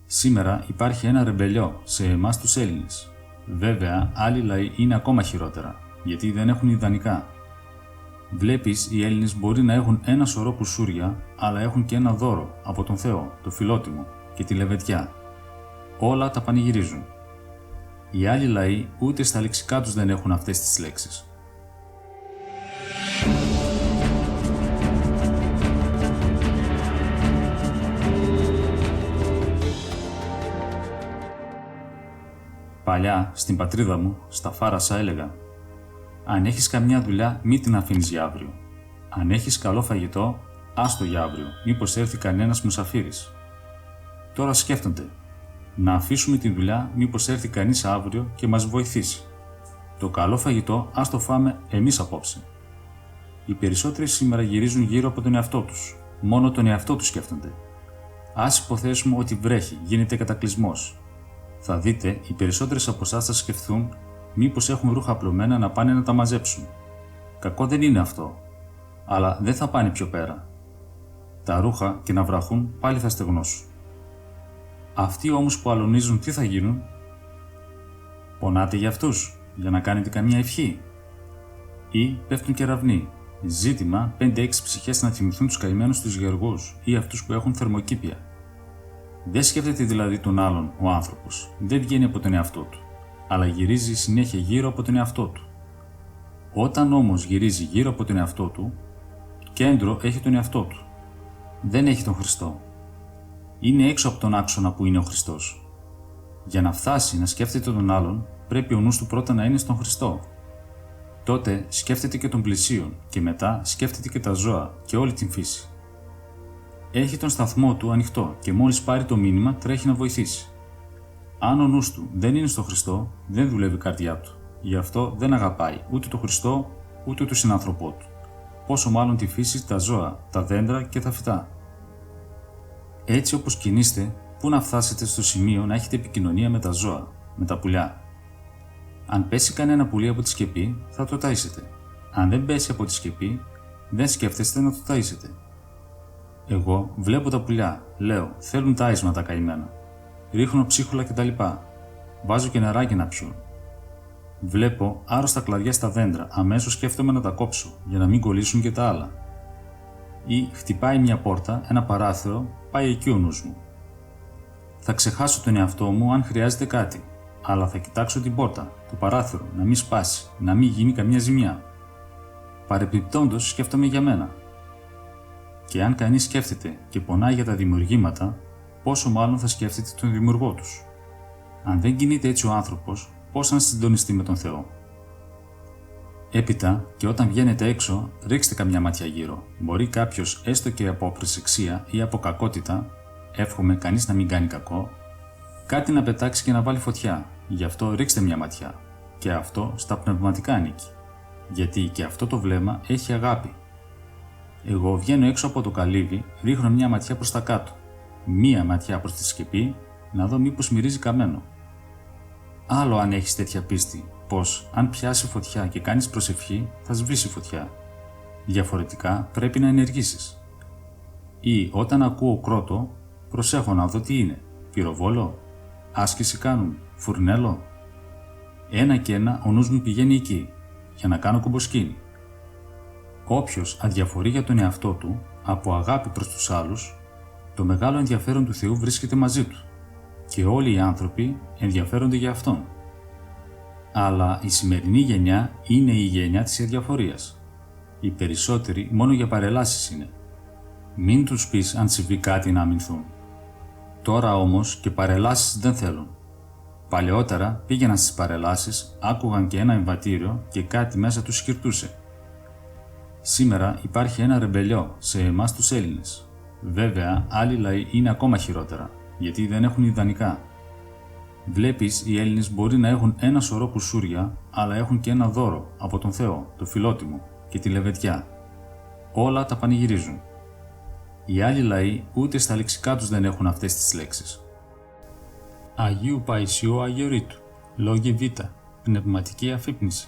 Σήμερα υπάρχει ένα ρεμπελιό σε εμάς τους Έλληνες. Βέβαια, άλλοι λαοί είναι ακόμα χειρότερα, γιατί δεν έχουν ιδανικά. Βλέπεις, οι Έλληνες μπορεί να έχουν ένα σωρό κουσούρια, αλλά έχουν και ένα δώρο από τον Θεό, το Φιλότιμο και τη Λεβεντιά. Όλα τα πανηγυρίζουν. Οι άλλοι λαοί ούτε στα λεξικά τους δεν έχουν αυτές τις λέξεις. Παλιά, στην πατρίδα μου, στα Φάρασα έλεγα: αν έχεις καμιά δουλειά, μη την αφήνεις για αύριο. Αν έχεις καλό φαγητό, άστο για αύριο, μήπως έρθει κανένας μουσαφίρης. Τώρα σκέφτονται: να αφήσουμε τη δουλειά, μήπως έρθει κανείς αύριο και μας βοηθήσει. Το καλό φαγητό, ας το φάμε εμείς απόψε. Οι περισσότεροι σήμερα γυρίζουν γύρω από τον εαυτό τους. Μόνο τον εαυτό τους σκέφτονται. Ας υποθέσουμε ότι βρέχει, γίνεται κατακλυσμός. Θα δείτε, οι περισσότερες από εσάς θα σκεφτούν μήπως έχουν ρούχα απλωμένα να πάνε να τα μαζέψουν. Κακό δεν είναι αυτό, αλλά δεν θα πάνε πιο πέρα. Τα ρούχα και να βραχούν πάλι θα στεγνώσουν. Αυτοί όμως που αλωνίζουν τι θα γίνουν? Πονάτε για αυτούς, για να κάνετε καμιά ευχή? Ή πέφτουν κεραυνοί, ζήτημα 5-6 ψυχές να θυμηθούν τους καημένους τους γεωργούς ή αυτούς που έχουν θερμοκήπια. Δεν σκέφτεται δηλαδή τον άλλον ο άνθρωπος, δεν βγαίνει από τον εαυτό του, αλλά γυρίζει συνέχεια γύρω από τον εαυτό του. Όταν όμως γυρίζει γύρω από τον εαυτό του, κέντρο έχει τον εαυτό του. Δεν έχει τον Χριστό. Είναι έξω από τον άξονα που είναι ο Χριστός. Για να φτάσει να σκέφτεται τον άλλον, πρέπει ο νους του πρώτα να είναι στον Χριστό. Τότε σκέφτεται και τον πλησίον και μετά σκέφτεται και τα ζώα και όλη την φύση. Έχει τον σταθμό του ανοιχτό και μόλις πάρει το μήνυμα τρέχει να βοηθήσει. Αν ο νους του δεν είναι στο Χριστό, δεν δουλεύει η καρδιά του. Γι' αυτό δεν αγαπάει ούτε τον Χριστό ούτε τον συνάνθρωπό του. Πόσο μάλλον τη φύση, τα ζώα, τα δέντρα και τα φυτά. Έτσι όπως κινείστε, πού να φτάσετε στο σημείο να έχετε επικοινωνία με τα ζώα, με τα πουλιά. Αν πέσει κανένα πουλί από τη σκεπή, θα το ταΐσετε. Αν δεν πέσει από τη σκεπή, δεν σκέφτεστε να το ταΐσετε. Εγώ βλέπω τα πουλιά, λέω: θέλουν τάισμα τα καημένα. Ρίχνω ψίχουλα κτλ. Βάζω και νεράκι να πιούν. Βλέπω άρρωστα κλαδιά στα δέντρα, αμέσως σκέφτομαι να τα κόψω για να μην κολλήσουν και τα άλλα. Ή χτυπάει μια πόρτα, ένα παράθυρο, πάει εκεί ο νους μου. Θα ξεχάσω τον εαυτό μου αν χρειάζεται κάτι, αλλά θα κοιτάξω την πόρτα, το παράθυρο, να μην σπάσει, να μην γίνει καμιά ζημιά. Παρεπιπτόντως σκέφτομαι για μένα. Και αν κανείς σκέφτεται και πονάει για τα δημιουργήματα, πόσο μάλλον θα σκέφτεται τον δημιουργό τους. Αν δεν κινείται έτσι ο άνθρωπος, πώς να συντονιστεί με τον Θεό? Έπειτα, και όταν βγαίνετε έξω, ρίξτε καμιά ματιά γύρω. Μπορεί κάποιος, έστω και από προσεξία ή από κακότητα, εύχομαι κανείς να μην κάνει κακό, κάτι να πετάξει και να βάλει φωτιά. Γι' αυτό ρίξτε μια ματιά. Και αυτό στα πνευματικά ανήκει. Γιατί και αυτό το βλέμμα έχει αγάπη. Εγώ βγαίνω έξω από το καλύβι, ρίχνω μια ματιά προς τα κάτω. Μία ματιά προς τη σκεπή, να δω μήπως μυρίζει καμένο. Άλλο αν έχεις τέτοια πίστη, πως αν πιάσει φωτιά και κάνεις προσευχή, θα σβήσει φωτιά. Διαφορετικά πρέπει να ενεργήσεις. Ή όταν ακούω κρότο, προσέχω να δω τι είναι. Πυροβόλο, άσκηση κάνουν, φουρνέλο. Ένα και ένα ο νους μου πηγαίνει εκεί, για να κάνω κουμποσκίνη. Όποιος αδιαφορεί για τον εαυτό του, από αγάπη προς τους άλλους, το μεγάλο ενδιαφέρον του Θεού βρίσκεται μαζί του και όλοι οι άνθρωποι ενδιαφέρονται για Αυτόν. Αλλά η σημερινή γενιά είναι η γενιά της αδιαφορίας. Οι περισσότεροι μόνο για παρελάσεις είναι. Μην τους πεις αν συμβεί κάτι να αμυνθούν. Τώρα όμως και παρελάσεις δεν θέλουν. Παλαιότερα πήγαιναν στις παρελάσεις, άκουγαν και ένα εμβατήριο και κάτι μέσα τους σκυρτούσε. Σήμερα υπάρχει ένα ρεμπελιό σε εμάς τους Έλληνες. Βέβαια, άλλοι λαοί είναι ακόμα χειρότερα, γιατί δεν έχουν ιδανικά. Βλέπεις, οι Έλληνες μπορεί να έχουν ένα σωρό κουσούρια, αλλά έχουν και ένα δώρο από τον Θεό, το Φιλότιμο και τη Λεβεντιά. Όλα τα πανηγυρίζουν. Οι άλλοι λαοί ούτε στα λεξικά τους δεν έχουν αυτές τις λέξεις. Αγίου Παϊσιού Αγιορείτου, λόγοι Β, πνευματική αφύπνιση.